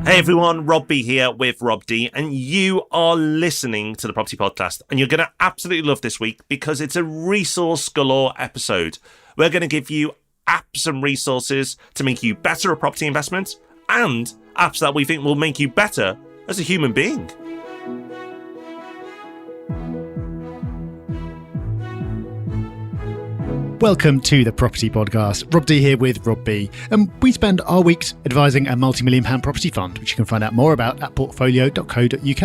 Hey everyone, Rob B here with Rob D, and you are listening to the Property Podcast, and you're going to absolutely love this week because it's a resource galore episode. We're going to give you apps and resources to make you better at property investment, and apps that we think will make you better as a human being. Welcome to the Property Podcast. Rob D here with Rob B. And we spend our weeks advising a multi-million pound property fund, which you can find out more about at portfolio.co.uk.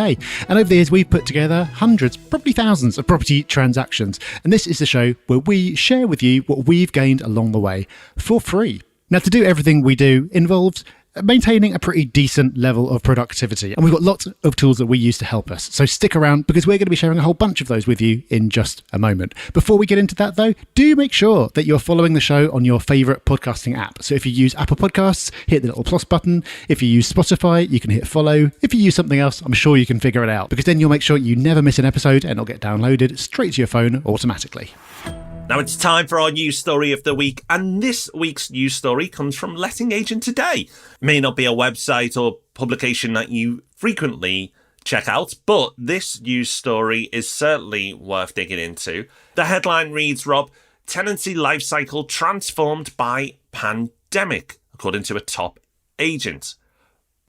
And over the years, we've put together hundreds, probably thousands of property transactions. And this is the show where we share with you what we've gained along the way for free. Now, to do everything we do involves maintaining a pretty decent level of productivity. And we've got lots of tools that we use to help us. So stick around because we're going to be sharing a whole bunch of those with you in just a moment. Before we get into that though, do make sure that you're following the show on your favourite podcasting app. So if you use Apple Podcasts, hit the little plus button. If you use Spotify, you can hit follow. If you use something else, I'm sure you can figure it out because then you'll make sure you never miss an episode and it'll get downloaded straight to your phone automatically. Now it's time for our news story of the week, and this week's news story comes from Letting Agent Today. It may not be a website or publication that you frequently check out, but this news story is certainly worth digging into. The headline reads, Rob, tenancy lifecycle transformed by pandemic, according to a top agent.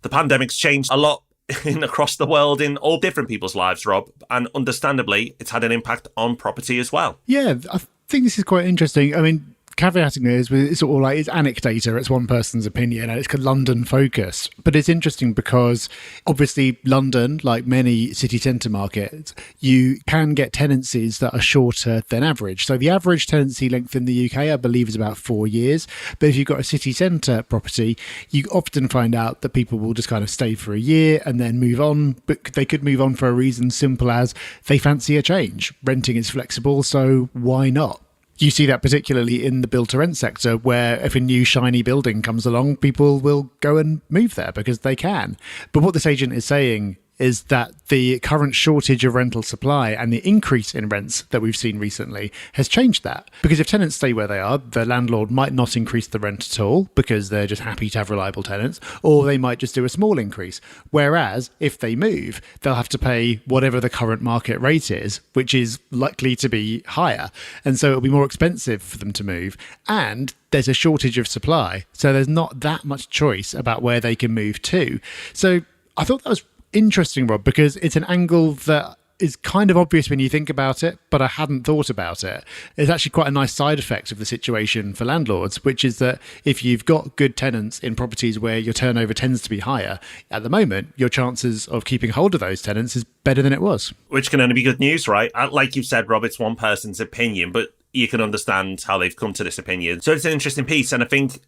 The pandemic's changed a lot across the world in all different people's lives, Rob, and understandably, it's had an impact on property as well. Yeah, I think this is quite interesting. I mean, caveating this, it's sort of like it's anecdotal, it's one person's opinion and it's London focused. But it's interesting because obviously London, like many city centre markets, you can get tenancies that are shorter than average. So the average tenancy length in the UK, I believe, is about 4 years. But if you've got a city centre property, you often find out that people will just kind of stay for a year and then move on. But they could move on for a reason simple as they fancy a change. Renting is flexible, so why not? You see that particularly in the build-to-rent sector, where if a new shiny building comes along, people will go and move there because they can. But what this agent is saying is that the current shortage of rental supply and the increase in rents that we've seen recently has changed that. Because if tenants stay where they are, the landlord might not increase the rent at all because they're just happy to have reliable tenants, or they might just do a small increase. Whereas if they move, they'll have to pay whatever the current market rate is, which is likely to be higher. And so it'll be more expensive for them to move. And there's a shortage of supply. So there's not that much choice about where they can move to. So I thought that was interesting, Rob, because it's an angle that is kind of obvious when you think about it, but I hadn't thought about it. It's actually quite a nice side effect of the situation for landlords, which is that if you've got good tenants in properties where your turnover tends to be higher, at the moment, your chances of keeping hold of those tenants is better than it was. Which can only be good news, right? Like you've said, Rob, it's one person's opinion, but you can understand how they've come to this opinion. So it's an interesting piece, and I think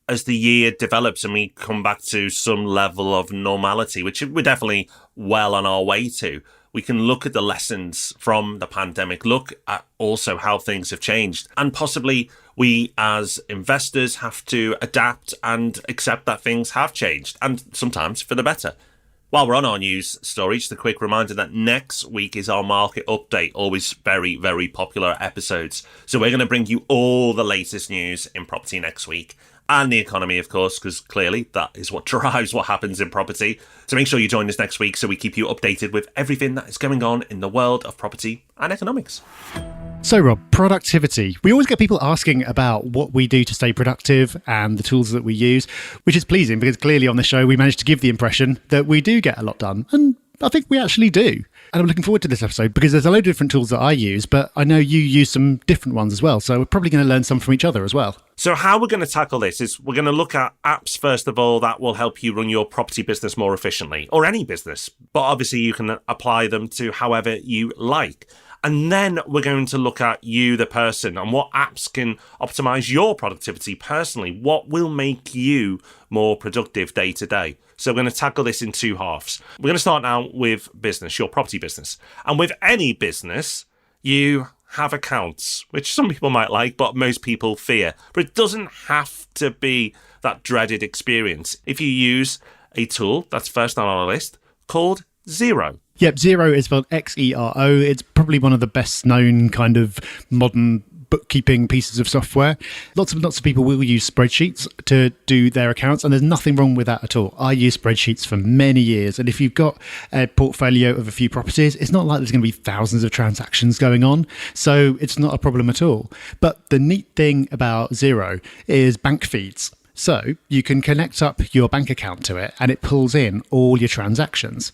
as the year develops and we come back to some level of normality, which we're definitely well on our way to, we can look at the lessons from the pandemic, look at also how things have changed. And possibly we as investors have to adapt and accept that things have changed, and sometimes for the better. While we're on our news story, just a quick reminder that next week is our market update, always very, very popular episodes. So we're going to bring you all the latest news in property next week. And the economy, of course, because clearly that is what drives what happens in property. So make sure you join us next week so we keep you updated with everything that is going on in the world of property and economics. So, Rob, productivity. We always get people asking about what we do to stay productive and the tools that we use, which is pleasing because clearly on the show we managed to give the impression that we do get a lot done. And I think we actually do. And I'm looking forward to this episode because there's a load of different tools that I use, but I know you use some different ones as well. So we're probably going to learn some from each other as well. So how we're going to tackle this is we're going to look at apps, first of all, that will help you run your property business more efficiently, or any business. But obviously you can apply them to however you like. And then we're going to look at you, the person, and what apps can optimize your productivity personally. What will make you more productive day to day? So we're going to tackle this in two halves. We're going to start now with business, your property business. And with any business, you have accounts, which some people might like, but most people fear. But it doesn't have to be that dreaded experience if you use a tool that's first on our list called Xero. Yep, Xero is spelled Xero. It's probably one of the best known kind of modern bookkeeping pieces of software. Lots of people will use spreadsheets to do their accounts, and there's nothing wrong with that at all. I use spreadsheets for many years, and if you've got a portfolio of a few properties, it's not like there's going to be thousands of transactions going on, so it's not a problem at all. But the neat thing about Xero is bank feeds. So you can connect up your bank account to it and it pulls in all your transactions.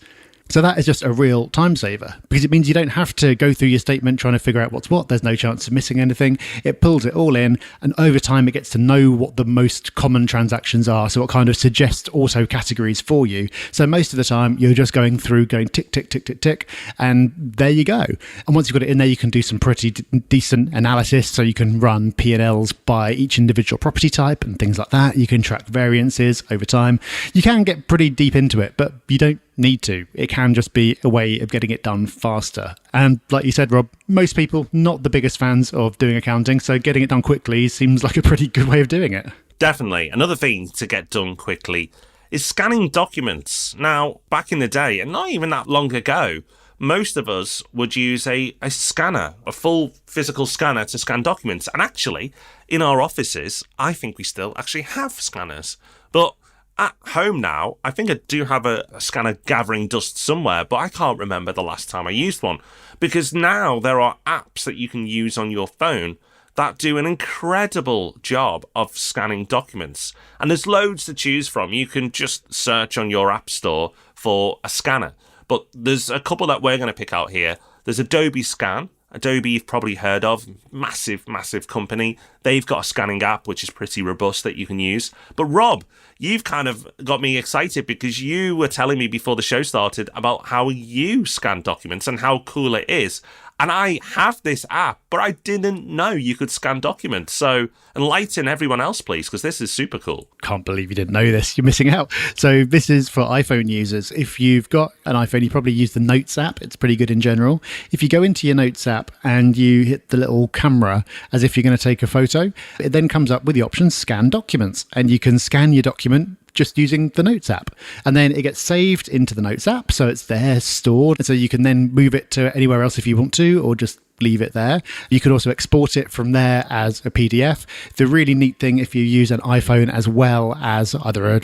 So that is just a real time saver because it means you don't have to go through your statement trying to figure out what's what. There's no chance of missing anything. It pulls it all in, and over time it gets to know what the most common transactions are. So it kind of suggests auto categories for you. So most of the time you're just going through, going tick, tick, tick, tick, tick, and there you go. And once you've got it in there, you can do some pretty decent analysis. So you can run P&Ls by each individual property type and things like that. You can track variances over time. You can get pretty deep into it, but you don't need to. It can just be a way of getting it done faster. And like you said, Rob, most people not the biggest fans of doing accounting, so getting it done quickly seems like a pretty good way of doing it. Definitely. Another thing to get done quickly is scanning documents. Now, back in the day, and not even that long ago, most of us would use a scanner, a full physical scanner to scan documents. And actually, in our offices, I think we still actually have scanners. But at home now, I think I do have a scanner gathering dust somewhere, but I can't remember the last time I used one. Because now there are apps that you can use on your phone that do an incredible job of scanning documents. And there's loads to choose from. You can just search on your app store for a scanner. But there's a couple that we're going to pick out here. There's Adobe Scan. Adobe you've probably heard of, massive company. They've got a scanning app which is pretty robust that you can use. But Rob, you've kind of got me excited because you were telling me before the show started about how you scan documents and how cool it is. And I have this app, but I didn't know you could scan documents. So enlighten everyone else, please, because this is super cool. Can't believe you didn't know this. You're missing out. So this is for iPhone users. If you've got an iPhone, you probably use the Notes app. It's pretty good in general. If you go into your Notes app and you hit the little camera as if you're going to take a photo, it then comes up with the option Scan Documents. And you can scan your document just using the Notes app. And then it gets saved into the Notes app. So it's there stored. So you can then move it to anywhere else if you want to, or just leave it there. You can also export it from there as a PDF. The really neat thing, if you use an iPhone as well as either a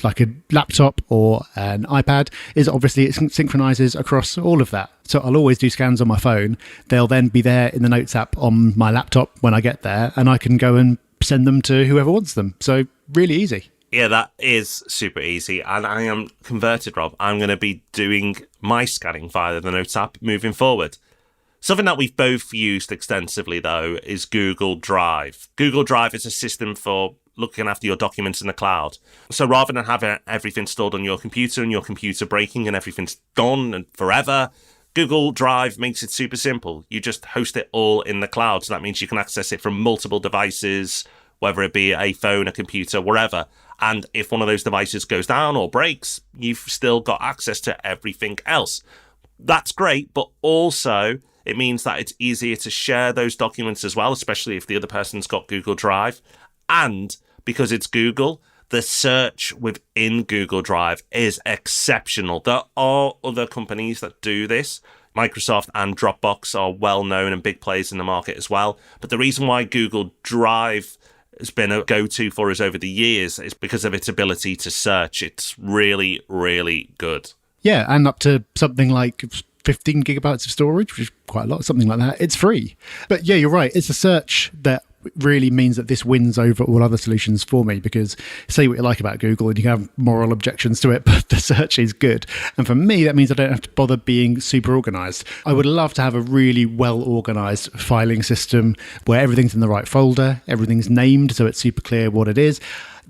laptop or an iPad, is obviously it synchronizes across all of that. So I'll always do scans on my phone. They'll then be there in the Notes app on my laptop when I get there, and I can go and send them to whoever wants them. So really easy. Yeah, that is super easy. And I am converted, Rob. I'm going to be doing my scanning via the Notes app moving forward. Something that we've both used extensively, though, is Google Drive. Google Drive is a system for looking after your documents in the cloud. So rather than having everything stored on your computer and your computer breaking and everything's gone and forever, Google Drive makes it super simple. You just host it all in the cloud. So that means you can access it from multiple devices, whether it be a phone, a computer, wherever. And if one of those devices goes down or breaks, you've still got access to everything else. That's great, but also it means that it's easier to share those documents as well, especially if the other person's got Google Drive. And because it's Google, the search within Google Drive is exceptional. There are other companies that do this. Microsoft and Dropbox are well known and big players in the market as well. But the reason why Google Drive has been a go-to for us over the years is because of its ability to search. It's really, really good. Yeah, and up to something like 15 gigabytes of storage, which is quite a lot, something like that. It's free. But yeah, you're right. It's a search that really means that this wins over all other solutions for me, because say what you like about Google and you have moral objections to it, but the search is good. And for me, that means I don't have to bother being super organized. I would love to have a really well organized filing system where everything's in the right folder, everything's named so it's super clear what it is.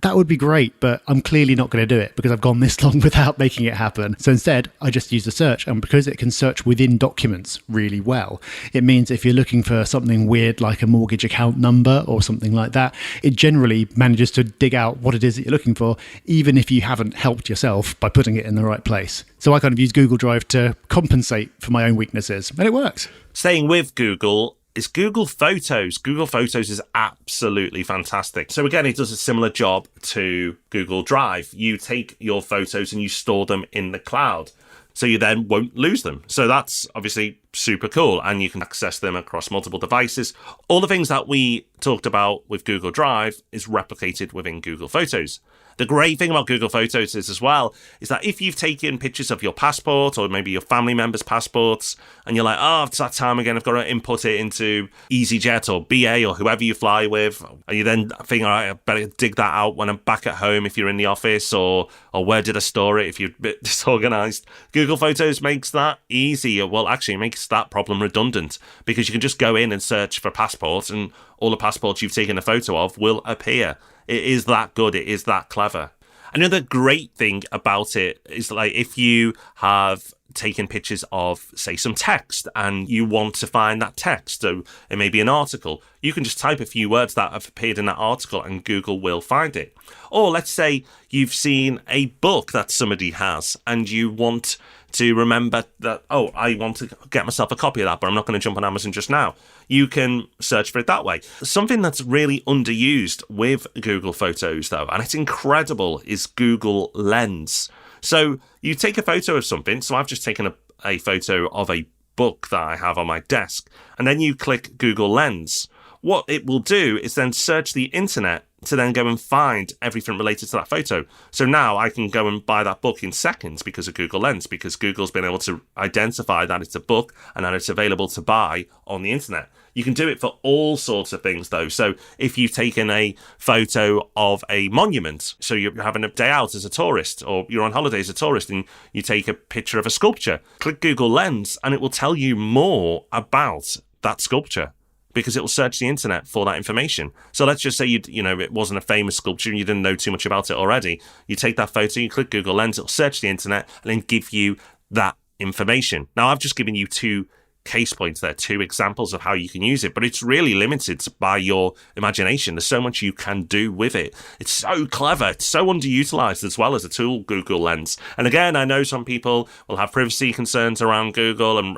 That would be great, but I'm clearly not going to do it because I've gone this long without making it happen. So instead, I just use the search. And because it can search within documents really well, it means if you're looking for something weird like a mortgage account number or something like that, it generally manages to dig out what it is that you're looking for, even if you haven't helped yourself by putting it in the right place. So I kind of use Google Drive to compensate for my own weaknesses, and it works. Staying with Google is Google Photos. Google Photos is absolutely fantastic. So again, it does a similar job to Google Drive. You take your photos and you store them in the cloud. so you then won't lose them. So that's obviously super cool, and you can access them across multiple devices. All the things that we talked about with Google Drive is replicated within Google Photos. The great thing about Google Photos is as well, is that if you've taken pictures of your passport or maybe your family members' passports, and you're like, oh, it's that time again, I've got to input it into EasyJet or BA or whoever you fly with, and you then think, all right, I better dig that out when I'm back at home if you're in the office, or where did I store it if you're a bit disorganized. Google Photos makes that easy. Well, actually, it makes that problem redundant, because you can just go in and search for passports, and all the passports you've taken a photo of will appear. It is that good. It is that clever. Another great thing about it is, like, if you have taken pictures of, say, some text and you want to find that text, so it may be an article, you can just type a few words that have appeared in that article and Google will find it. Or let's say you've seen a book that somebody has and you want to remember that, oh, I want to get myself a copy of that, but I'm not going to jump on Amazon just now. You can search for it that way. Something that's really underused with Google Photos, though, and it's incredible, is Google Lens. So you take a photo of something. So I've just taken a photo of a book that I have on my desk, and then you click Google Lens. What it will do is then search the internet to then go and find everything related to that photo. So now I can go and buy that book in seconds because of Google Lens, because Google's been able to identify that it's a book and that it's available to buy on the internet. You can do it for all sorts of things, though. So if you've taken a photo of a monument, so you're having a day out as a tourist, or you're on holiday as a tourist, and you take a picture of a sculpture, click Google Lens and it will tell you more about that sculpture, because it will search the internet for that information. So let's just say it wasn't a famous sculpture and you didn't know too much about it already. You take that photo, you click Google Lens, it'll search the internet and then give you that information. Now, I've just given you two case points there, two examples of how you can use it, but it's really limited by your imagination. There's so much you can do with it. It's so clever. It's so underutilized as well as a tool, Google Lens. And again, I know some people will have privacy concerns around Google, and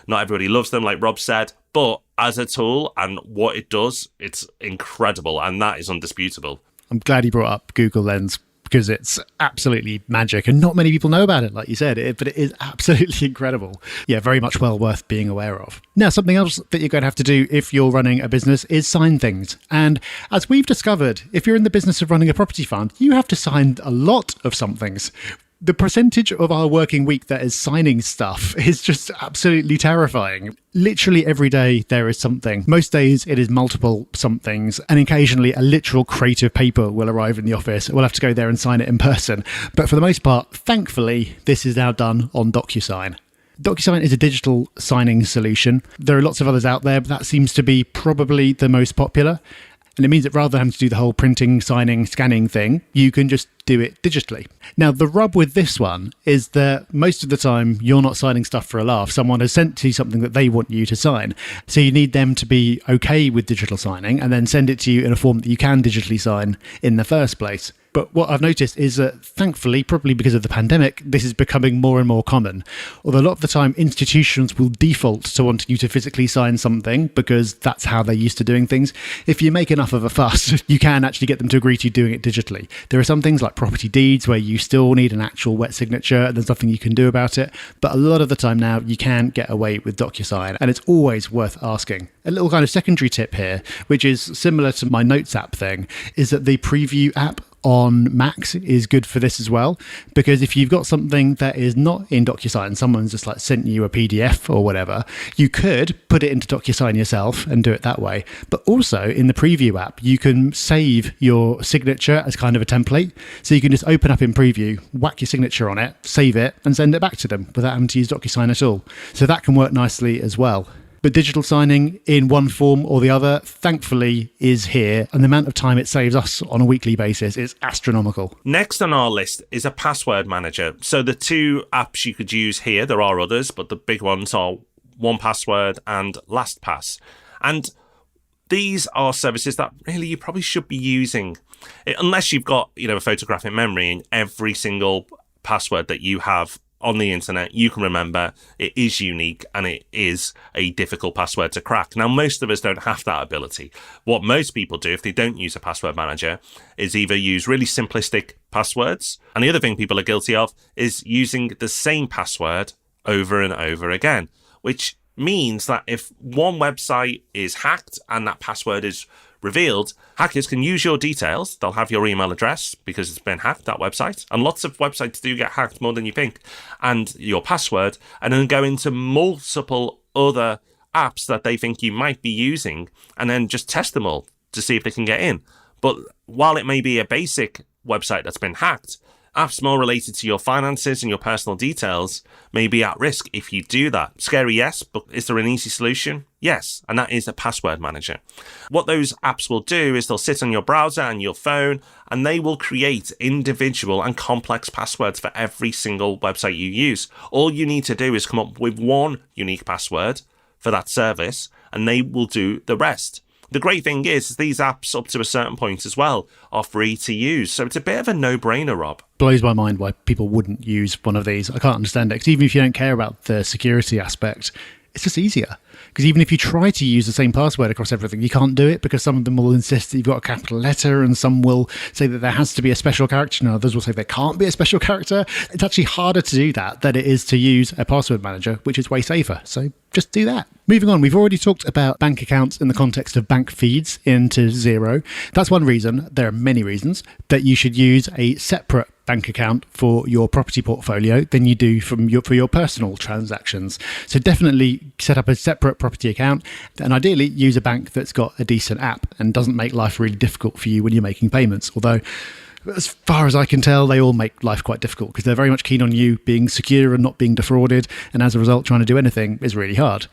not everybody loves them, like Rob said, but as a tool and what it does, it's incredible, and that is undisputable. I'm glad you brought up Google Lens, because it's absolutely magic, and not many people know about it, like you said, but it is absolutely incredible. Yeah, very much well worth being aware of. Now, something else that you're going to have to do if you're running a business is sign things. And as we've discovered, if you're in the business of running a property fund, you have to sign a lot of somethings. The percentage of our working week that is signing stuff is just absolutely terrifying. Literally every day there is something. Most days it is multiple somethings, and occasionally a literal crate of paper will arrive in the office. We'll have to go there and sign it in person. But for the most part, thankfully, this is now done on DocuSign. DocuSign is a digital signing solution. There are lots of others out there, but that seems to be probably the most popular. And it means that rather than having to do the whole printing, signing, scanning thing, you can just do it digitally. Now, the rub with this one is that most of the time you're not signing stuff for a laugh. Someone has sent to you something that they want you to sign. So you need them to be okay with digital signing and then send it to you in a form that you can digitally sign in the first place. But what I've noticed is that, thankfully, probably because of the pandemic, this is becoming more and more common. Although a lot of the time, institutions will default to wanting you to physically sign something because that's how they're used to doing things. If you make enough of a fuss, you can actually get them to agree to you doing it digitally. There are some things like property deeds where you still need an actual wet signature and there's nothing you can do about it. But a lot of the time now, you can get away with DocuSign, and it's always worth asking. A little kind of secondary tip here, which is similar to my Notes app thing, is that the Preview app on Macs is good for this as well, because if you've got something that is not in DocuSign, someone's just like sent you a PDF or whatever, you could put it into DocuSign yourself and do it that way. But also in the Preview app, you can save your signature as kind of a template. So you can just open up in Preview, whack your signature on it, save it, and send it back to them without having to use DocuSign at all. So that can work nicely as well. But digital signing in one form or the other, thankfully, is here. And the amount of time it saves us on a weekly basis is astronomical. Next on our list is a password manager. So the two apps you could use here, there are others, but the big ones are 1Password and LastPass. And these are services that really you probably should be using, unless you've got, a photographic memory in every single password that you have on the internet, you can remember. It is unique and it is a difficult password to crack. Now, most of us don't have that ability. What most people do if they don't use a password manager is either use really simplistic passwords. And the other thing people are guilty of is using the same password over and over again, which means that if one website is hacked and that password is revealed, hackers can use your details. They'll have your email address because it's been hacked, that website. And lots of websites do get hacked, more than you think. And your password, and then go into multiple other apps that they think you might be using, and then just test them all to see if they can get in. But while it may be a basic website that's been hacked, apps more related to your finances and your personal details may be at risk if you do that. Scary, yes, but is there an easy solution? Yes, and that is a password manager. What those apps will do is they'll sit on your browser and your phone, and they will create individual and complex passwords for every single website you use. All you need to do is come up with one unique password for that service, and they will do the rest. The great thing is these apps, up to a certain point as well, are free to use. So it's a bit of a no-brainer, Rob. Blows my mind why people wouldn't use one of these. I can't understand it, because even if you don't care about the security aspect, it's just easier. Because even if you try to use the same password across everything, you can't do it, because some of them will insist that you've got a capital letter, and some will say that there has to be a special character, and others will say there can't be a special character. It's actually harder to do that than it is to use a password manager, which is way safer. So just do that. Moving on, we've already talked about bank accounts in the context of bank feeds into Xero. That's one reason, there are many reasons, that you should use a separate bank account for your property portfolio than you do for your personal transactions. So definitely set up a separate property account, and ideally use a bank that's got a decent app and doesn't make life really difficult for you when you're making payments. Although, as far as I can tell, they all make life quite difficult because they're very much keen on you being secure and not being defrauded, and as a result, trying to do anything is really hard.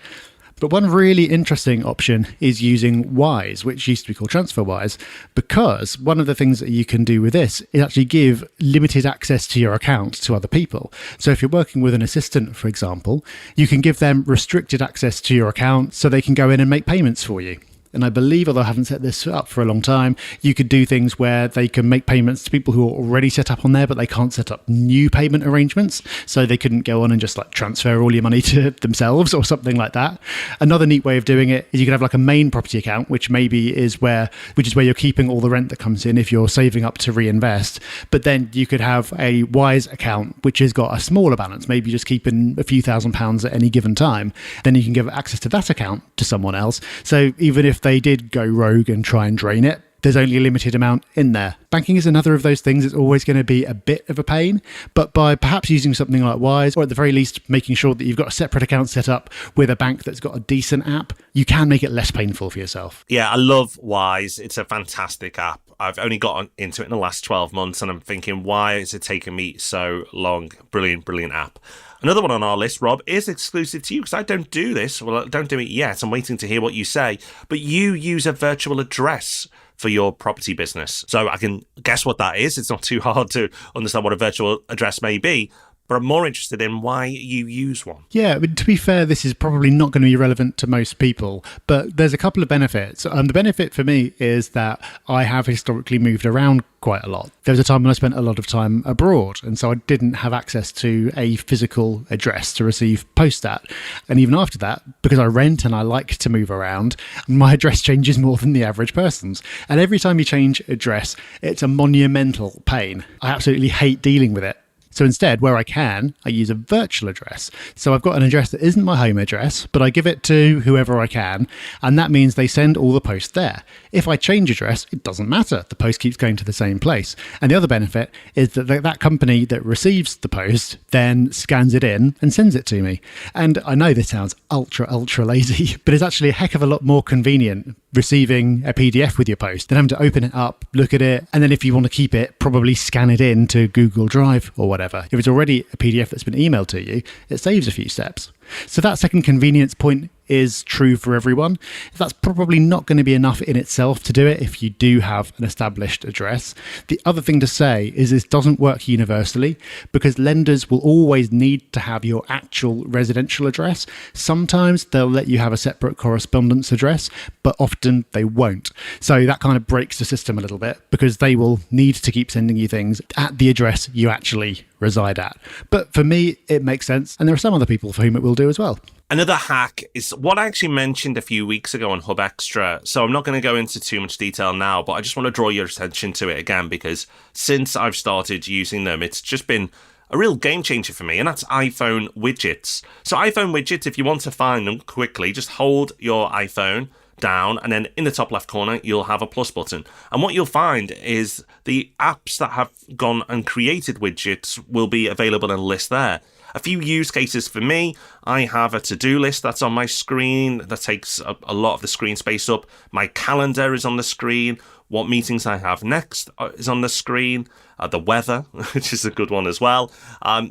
But one really interesting option is using Wise, which used to be called TransferWise, because one of the things that you can do with this is actually give limited access to your account to other people. So if you're working with an assistant, for example, you can give them restricted access to your account so they can go in and make payments for you. And I believe, although I haven't set this up for a long time, you could do things where they can make payments to people who are already set up on there, but they can't set up new payment arrangements. So they couldn't go on and just like transfer all your money to themselves or something like that. Another neat way of doing it is you could have like a main property account, which is where you're keeping all the rent that comes in if you're saving up to reinvest. But then you could have a Wise account, which has got a smaller balance, maybe just keeping a few £1,000s at any given time. Then you can give access to that account to someone else. So even if they did go rogue and try and drain it, there's only a limited amount in there. Banking is another of those things that's always going to be a bit of a pain, but by perhaps using something like Wise, or at the very least making sure that you've got a separate account set up with a bank that's got a decent app, you can make it less painful for yourself. Yeah, I love Wise. It's a fantastic app. I've only got into it in the last 12 months, and I'm thinking, why is it taking me so long? Brilliant, brilliant app. Another one on our list, Rob, is exclusive to you because I don't do this. Well, I don't do it yet. I'm waiting to hear what you say. But you use a virtual address for your property business. So I can guess what that is. It's not too hard to understand what a virtual address may be. But I'm more interested in why you use one. Yeah, but to be fair, this is probably not going to be relevant to most people, but there's a couple of benefits. The benefit for me is that I have historically moved around quite a lot. There was a time when I spent a lot of time abroad, and so I didn't have access to a physical address to receive post at. And even after that, because I rent and I like to move around, my address changes more than the average person's. And every time you change address, it's a monumental pain. I absolutely hate dealing with it. So instead, where I can, I use a virtual address. So I've got an address that isn't my home address, but I give it to whoever I can, and that means they send all the post there. If I change address, it doesn't matter. The post keeps going to the same place. And the other benefit is that that company that receives the post then scans it in and sends it to me. And I know this sounds ultra lazy, but it's actually a heck of a lot more convenient receiving a PDF with your post than having to open it up, look at it, and then if you want to keep it, probably scan it in to Google Drive or whatever. If it's already a PDF that's been emailed to you, it saves a few steps. So that second convenience point is true for everyone. That's probably not going to be enough in itself to do it if you do have an established address. The other thing to say is this doesn't work universally because lenders will always need to have your actual residential address. Sometimes they'll let you have a separate correspondence address, but often they won't. So that kind of breaks the system a little bit because they will need to keep sending you things at the address you actually reside at. But for me, it makes sense. And there are some other people for whom it will do as well. Another hack is what I actually mentioned a few weeks ago on Hub Extra. So I'm not going to go into too much detail now, but I just want to draw your attention to it again, because since I've started using them, it's just been a real game changer for me, and that's iPhone widgets. So iPhone widgets, if you want to find them quickly, just hold your iPhone down, and then in the top left corner you'll have a plus button, and what you'll find is the apps that have gone and created widgets will be available in a list there. A few use cases for me: I have a to-do list that's on my screen that takes a lot of the screen space up. My calendar is on the screen. What meetings I have next is on the screen. The weather, which is a good one as well.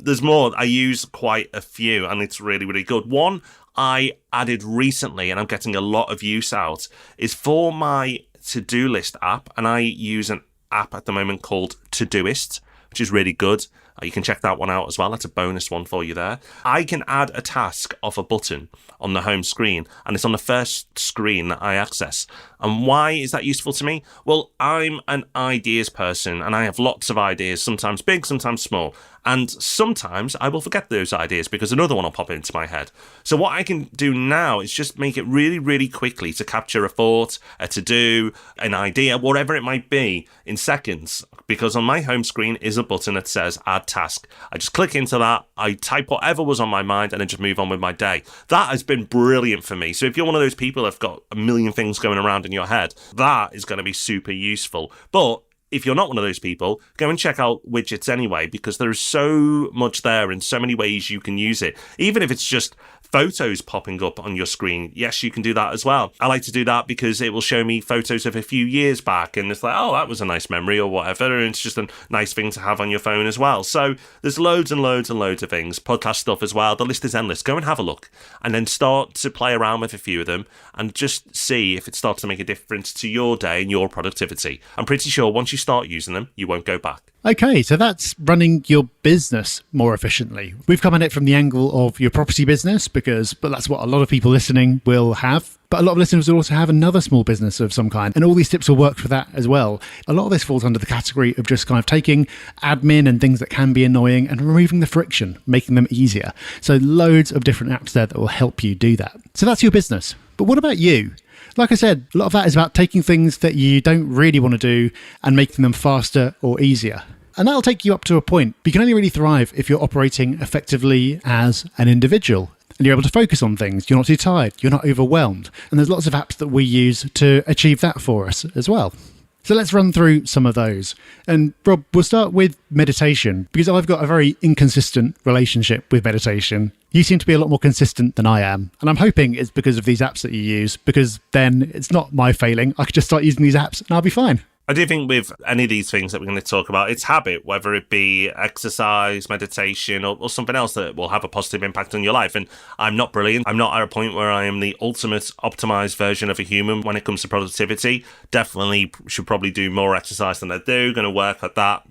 There's more. I use quite a few, and it's really, really good. One I added recently, and I'm getting a lot of use out, is for my to-do list app, and I use an app at the moment called Todoist, which is really good. You can check that one out as well. That's a bonus one for you there. I can add a task off a button on the home screen, and it's on the first screen that I access. And why is that useful to me? Well, I'm an ideas person, and I have lots of ideas, sometimes big, sometimes small. And sometimes I will forget those ideas because another one will pop into my head. So what I can do now is just make it really, really quickly to capture a thought, a to-do, an idea, whatever it might be, in seconds. Because on my home screen is a button that says add task. I just click into that, I type whatever was on my mind, and then just move on with my day. That has been brilliant for me. So if you're one of those people that've got a million things going around in your head, that is going to be super useful. But if you're not one of those people, go and check out widgets anyway, because there's so much there and so many ways you can use it. Even if it's just photos popping up on your screen, yes, you can do that as well. I like to do that because it will show me photos of a few years back, and it's like, oh, that was a nice memory or whatever, and it's just a nice thing to have on your phone as well. So there's loads and loads and loads of things. Podcast stuff as well. The list is endless. Go and have a look, and then start to play around with a few of them and just see if it starts to make a difference to your day and your productivity. I'm pretty sure once you start using them, you won't go back. Okay, so that's running your business more efficiently. We've come at it from the angle of your property business but that's what a lot of people listening will have. But a lot of listeners will also have another small business of some kind, and all these tips will work for that as well. A lot of this falls under the category of just kind of taking admin and things that can be annoying and removing the friction, making them easier. So loads of different apps there that will help you do that. So that's your business. But what about you? Like I said, a lot of that is about taking things that you don't really want to do and making them faster or easier. And that'll take you up to a point. But you can only really thrive if you're operating effectively as an individual. And you're able to focus on things. You're not too tired. You're not overwhelmed. And there's lots of apps that we use to achieve that for us as well. So let's run through some of those. And Rob, we'll start with meditation, because I've got a very inconsistent relationship with meditation. You seem to be a lot more consistent than I am. And I'm hoping it's because of these apps that you use, because then it's not my failing. I could just start using these apps and I'll be fine. I do think with any of these things that we're going to talk about, it's habit, whether it be exercise, meditation, or something else that will have a positive impact on your life. And I'm not brilliant. I'm not at a point where I am the ultimate optimized version of a human when it comes to productivity. Definitely should probably do more exercise than I do. Going to work at that.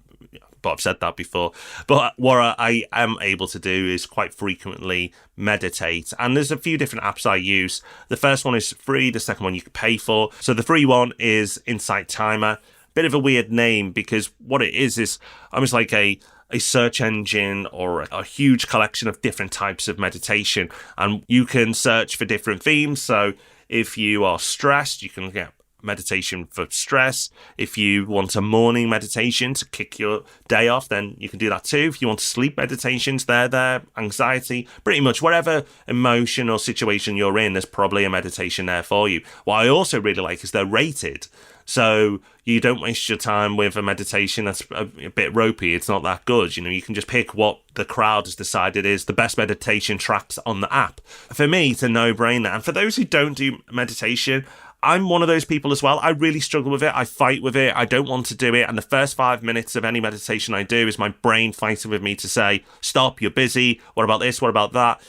But I've said that before. But what I am able to do is quite frequently meditate. And there's a few different apps I use. The first one is free. The second one you can pay for. So the free one is Insight Timer. Bit of a weird name, because what it is almost like a search engine or a huge collection of different types of meditation. And you can search for different themes. So if you are stressed, you can get meditation for stress. If you want a morning meditation to kick your day off, then you can do that too. If you want sleep meditations, they're there. Anxiety, pretty much whatever emotion or situation you're in, there's probably a meditation there for you. What I also really like is they're rated. So you don't waste your time with a meditation that's a bit ropey. It's not that good. You know, you can just pick what the crowd has decided is the best meditation tracks on the app. For me, it's a no-brainer. And for those who don't do meditation, I'm one of those people as well. I really struggle with it. I fight with it. I don't want to do it. And the first 5 minutes of any meditation I do is my brain fighting with me to say, stop, you're busy. What about this? What about that?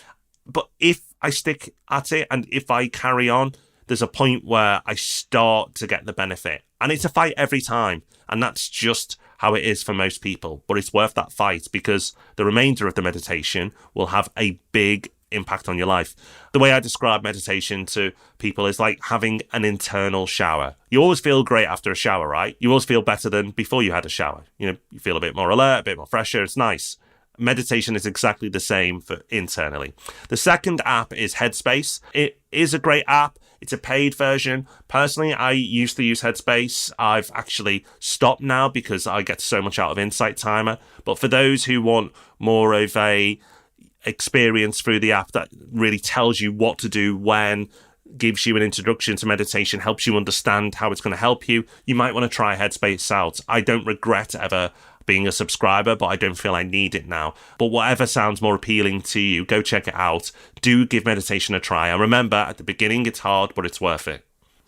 But if I stick at it and if I carry on, there's a point where I start to get the benefit. And it's a fight every time. And that's just how it is for most people. But it's worth that fight, because the remainder of the meditation will have a big impact on your life. The way I describe meditation to people is like having an internal shower. You always feel great after a shower, right? You always feel better than before you had a shower. You know, you feel a bit more alert, a bit more fresher. It's nice. meditation is exactly the same for internally. The second app is Headspace. It is a great app. It's a paid version. Personally, I used to use Headspace. I've actually stopped now because I get so much out of Insight Timer. But for those who want more of a experience through the app that really tells you what to do when, gives you an introduction to meditation, helps you understand how it's going to help you, you might want to try Headspace out. I don't regret ever being a subscriber, but I don't feel I need it now. But whatever sounds more appealing to you, go check it out. Do give meditation a try. And remember, at the beginning, it's hard, but it's worth it.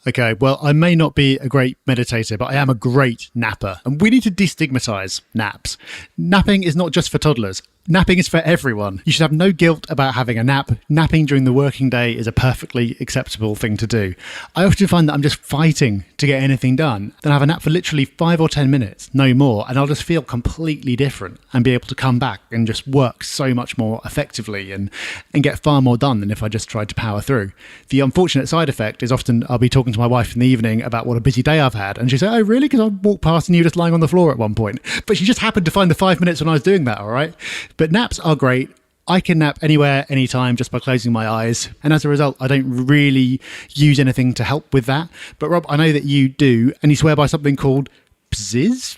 Okay, well, I may not be a great meditator, but I am a great napper. And we need to destigmatize naps. Napping is not just for toddlers. Napping is for everyone. You should have no guilt about having a nap. Napping during the working day is a perfectly acceptable thing to do. I often find that I'm just fighting to get anything done. Then I have a nap for literally 5 or 10 minutes, no more, and I'll just feel completely different and be able to come back and just work so much more effectively and get far more done than if I just tried to power through. The unfortunate side effect is often I'll be talking to my wife in the evening about what a busy day I've had, and she'll say, "Oh, really? Because I walked past and you were just lying on the floor at one point." But she just happened to find the 5 minutes when I was doing that, all right? But naps are great. I can nap anywhere, anytime, just by closing my eyes. And as a result, I don't really use anything to help with that. But Rob, I know that you do, and you swear by something called Fizz?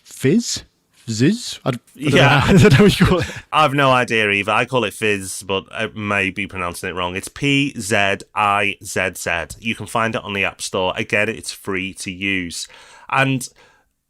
I don't know what you call it. I've no idea either. I call it Fizz, but I may be pronouncing it wrong. It's Pzizz. You can find it on the App Store. Again, it's free to use. And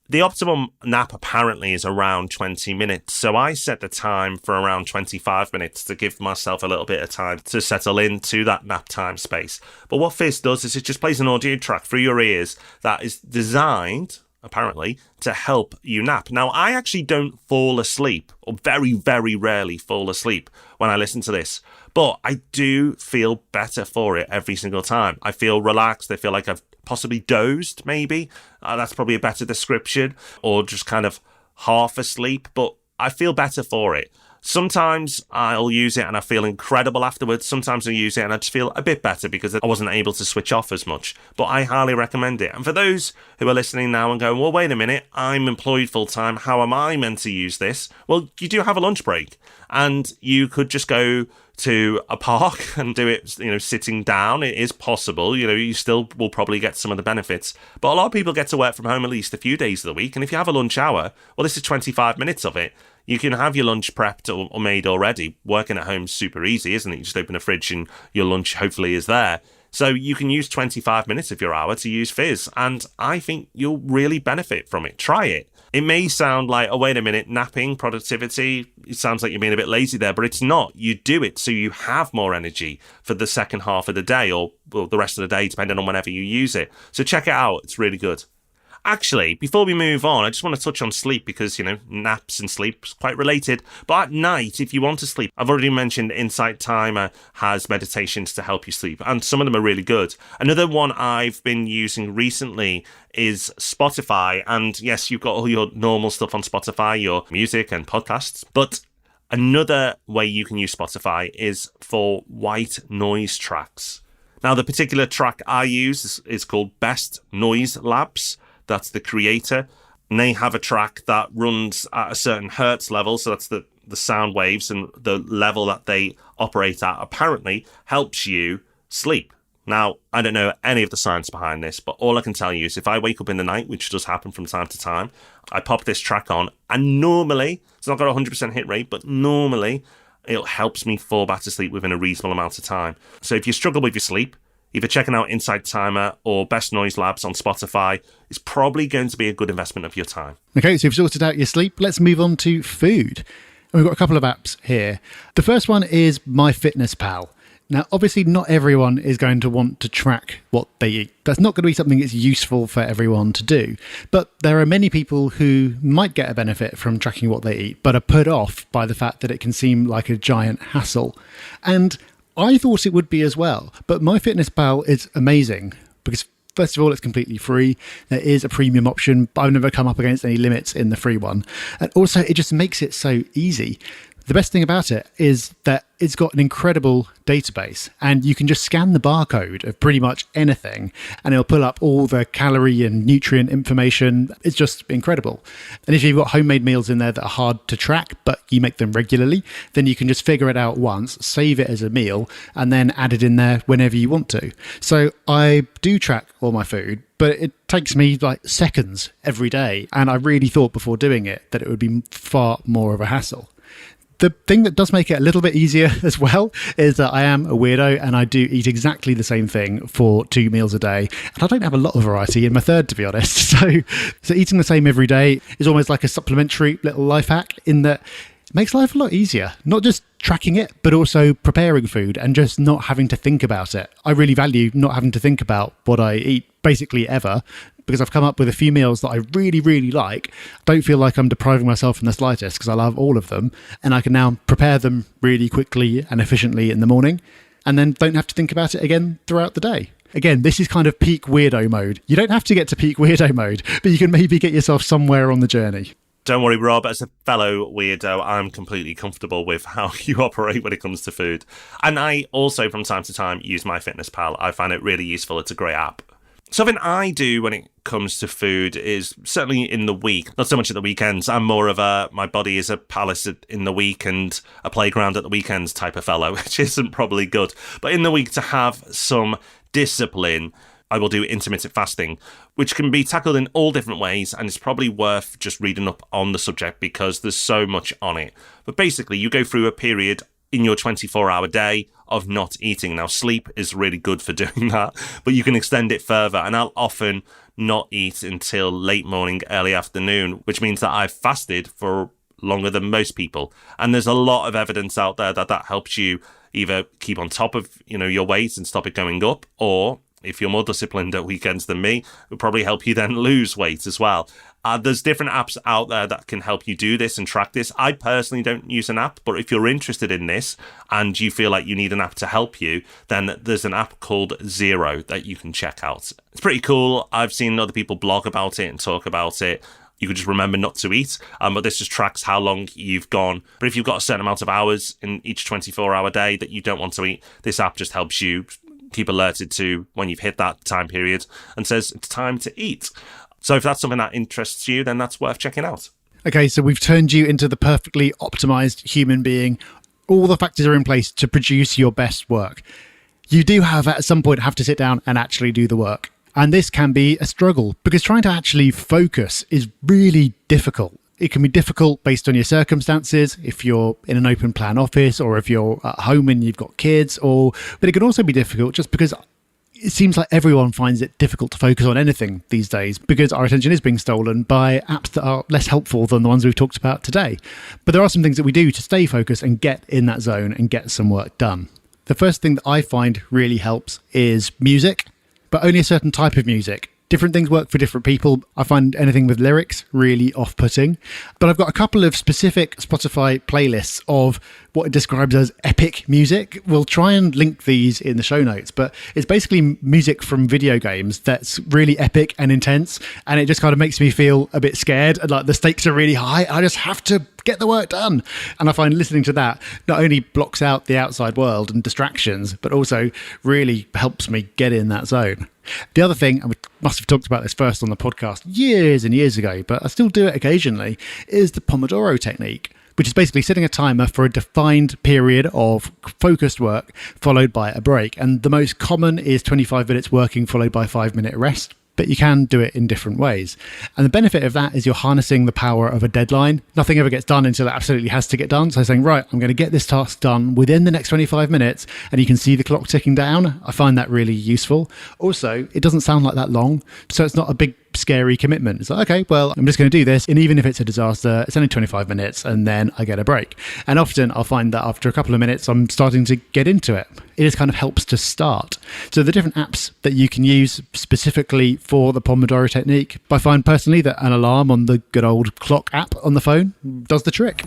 the optimum nap apparently is around 20 minutes. So I set the time for around 25 minutes to give myself a little bit of time to settle into that nap time space. But what Fizz does is it just plays an audio track through your ears that is designed, apparently, to help you nap. Now, I actually don't fall asleep, or very, very rarely fall asleep when I listen to this. But I do feel better for it every single time. I feel relaxed. I feel like I've possibly dozed, maybe. That's probably a better description. Or just kind of half asleep. But I feel better for it. Sometimes I'll use it and I feel incredible afterwards. Sometimes I'll use it and I just feel a bit better because I wasn't able to switch off as much. But I highly recommend it. And for those who are listening now and going, well, wait a minute, I'm employed full time. How am I meant to use this? Well, you do have a lunch break and you could just go to a park and do it, sitting down. It is possible. You still will probably get some of the benefits. But a lot of people get to work from home at least a few days of the week. And if you have a lunch hour, well, this is 25 minutes of it. You can have your lunch prepped or made already. Working at home is super easy, isn't it? You just open the fridge and your lunch hopefully is there. So you can use 25 minutes of your hour to use Fizz. And I think you'll really benefit from it. Try it. It may sound like, oh, wait a minute, napping, productivity, it sounds like you're being a bit lazy there, but it's not. You do it so you have more energy for the second half of the day or the rest of the day, depending on whenever you use it. So check it out. It's really good. Actually, before we move on, I just want to touch on sleep because, naps and sleep is quite related. But at night, if you want to sleep, I've already mentioned Insight Timer has meditations to help you sleep, and some of them are really good. Another one I've been using recently is Spotify. And yes, you've got all your normal stuff on Spotify, your music and podcasts. But another way you can use Spotify is for white noise tracks. Now, the particular track I use is called Best Noise Labs. That's the creator. And they have a track that runs at a certain hertz level. So that's the sound waves, and the level that they operate at apparently helps you sleep. Now, I don't know any of the science behind this, but all I can tell you is if I wake up in the night, which does happen from time to time, I pop this track on, and normally, it's not got a 100% hit rate, but normally it helps me fall back to sleep within a reasonable amount of time. So if you struggle with your sleep, either checking out Insight Timer or Best Noise Labs on Spotify is probably going to be a good investment of your time. Okay, so you've sorted out your sleep. Let's move on to food. And we've got a couple of apps here. The first one is MyFitnessPal. Now, obviously, not everyone is going to want to track what they eat. That's not going to be something that's useful for everyone to do. But there are many people who might get a benefit from tracking what they eat, but are put off by the fact that it can seem like a giant hassle. And I thought it would be as well, but MyFitnessPal is amazing because, first of all, it's completely free. There is a premium option, but I've never come up against any limits in the free one. And also, it just makes it so easy. The best thing about it is that it's got an incredible database, and you can just scan the barcode of pretty much anything and it'll pull up all the calorie and nutrient information. It's just incredible. And if you've got homemade meals in there that are hard to track, but you make them regularly, then you can just figure it out once, save it as a meal, and then add it in there whenever you want to. So I do track all my food, but it takes me like seconds every day. And I really thought before doing it that it would be far more of a hassle. The thing that does make it a little bit easier as well is that I am a weirdo and I do eat exactly the same thing for 2 meals a day. And I don't have a lot of variety in my third, to be honest. So eating the same every day is almost like a supplementary little life hack in that it makes life a lot easier. Not just tracking it, but also preparing food and just not having to think about it. I really value not having to think about what I eat basically ever, because I've come up with a few meals that I really, really like. Don't feel like I'm depriving myself in the slightest because I love all of them. And I can now prepare them really quickly and efficiently in the morning and then don't have to think about it again throughout the day. Again, this is kind of peak weirdo mode. You don't have to get to peak weirdo mode, but you can maybe get yourself somewhere on the journey. Don't worry, Rob, as a fellow weirdo, I'm completely comfortable with how you operate when it comes to food. And I also, from time to time, use MyFitnessPal. I find it really useful. It's a great app. Something I do when it comes to food is certainly in the week, not so much at the weekends. I'm more of my body is a palace in the week and a playground at the weekends type of fellow, which isn't probably good. But in the week, to have some discipline, I will do intermittent fasting, which can be tackled in all different ways, and it's probably worth just reading up on the subject because there's so much on it. But basically, you go through a period in your 24-hour day of not eating. Now, sleep is really good for doing that, but you can extend it further, and I'll often not eat until late morning, early afternoon, which means that I've fasted for longer than most people. And there's a lot of evidence out there that helps you either keep on top of, your weight and stop it going up, or if you're more disciplined at weekends than me, it will probably help you then lose weight as well. There's different apps out there that can help you do this and track this. I personally don't use an app, but if you're interested in this and you feel like you need an app to help you, then there's an app called Zero that you can check out. It's pretty cool. I've seen other people blog about it and talk about it. You could just remember not to eat, but this just tracks how long you've gone. But if you've got a certain amount of hours in each 24-hour day that you don't want to eat, this app just helps you keep alerted to when you've hit that time period and says it's time to eat. So if that's something that interests you, then that's worth checking out. Okay, so we've turned you into the perfectly optimized human being. All the factors are in place to produce your best work. You do, however, at some point have to sit down and actually do the work. And this can be a struggle because trying to actually focus is really difficult. It can be difficult based on your circumstances, if you're in an open plan office or if you're at home and you've got kids, but it can also be difficult just because it seems like everyone finds it difficult to focus on anything these days because our attention is being stolen by apps that are less helpful than the ones we've talked about today. But there are some things that we do to stay focused and get in that zone and get some work done. The first thing that I find really helps is music, but only a certain type of music. Different things work for different people. I find anything with lyrics really off-putting. But I've got a couple of specific Spotify playlists of what it describes as epic music. We'll try and link these in the show notes, but it's basically music from video games that's really epic and intense, and it just kind of makes me feel a bit scared and like the stakes are really high. I just have to get the work done. And I find listening to that not only blocks out the outside world and distractions, but also really helps me get in that zone. The other thing, and we must have talked about this first on the podcast years and years ago, but I still do it occasionally, is the Pomodoro technique, which is basically setting a timer for a defined period of focused work followed by a break. And the most common is 25 minutes working followed by a 5-minute rest. But you can do it in different ways. And the benefit of that is you're harnessing the power of a deadline. Nothing ever gets done until it absolutely has to get done. So saying, right, I'm going to get this task done within the next 25 minutes, and you can see the clock ticking down. I find that really useful. Also, it doesn't sound like that long, so it's not a big scary commitment. It's like, okay, well, I'm just going to do this. And even if it's a disaster, it's only 25 minutes and then I get a break. And often I'll find that after a couple of minutes, I'm starting to get into it. It just kind of helps to start. So the different apps that you can use specifically for the Pomodoro technique, I find personally that an alarm on the good old clock app on the phone does the trick.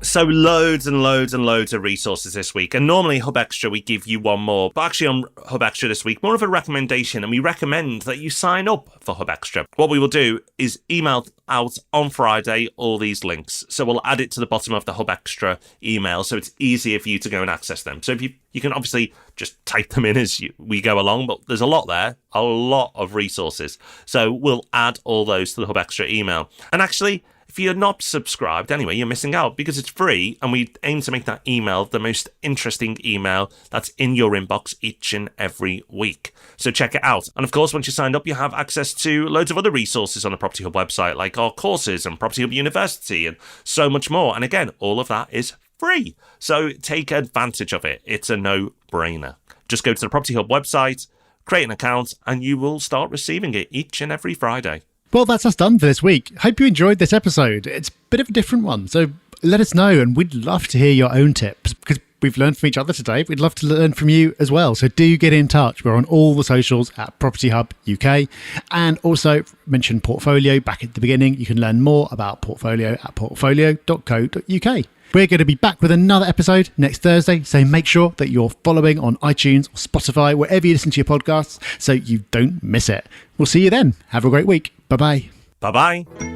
So loads and loads and loads of resources this week. And normally Hub Extra, we give you one more. But actually on Hub Extra this week, more of a recommendation. And we recommend that you sign up for Hub Extra. What we will do is email out on Friday all these links. So we'll add it to the bottom of the Hub Extra email. So it's easier for you to go and access them. So if you can obviously just type them in as we go along. But there's a lot there, a lot of resources. So we'll add all those to the Hub Extra email. And actually, if you're not subscribed anyway, you're missing out because it's free and we aim to make that email the most interesting email that's in your inbox each and every week. So check it out. And of course, once you're signed up, you have access to loads of other resources on the Property Hub website, like our courses and Property Hub University and so much more. And again, all of that is free. So take advantage of it. It's a no-brainer. Just go to the Property Hub website, create an account, and you will start receiving it each and every Friday. Well, that's us done for this week. Hope you enjoyed this episode. It's a bit of a different one, so let us know, and we'd love to hear your own tips, because we've learned from each other today. We'd love to learn from you as well, so do get in touch. We're on all the socials at Property Hub UK, and also mention Portfolio back at the beginning. You can learn more about Portfolio at portfolio.co.uk. We're going to be back with another episode next Thursday, so make sure that you're following on iTunes or Spotify, wherever you listen to your podcasts, so you don't miss it. We'll see you then. Have a great week. Bye-bye. Bye-bye.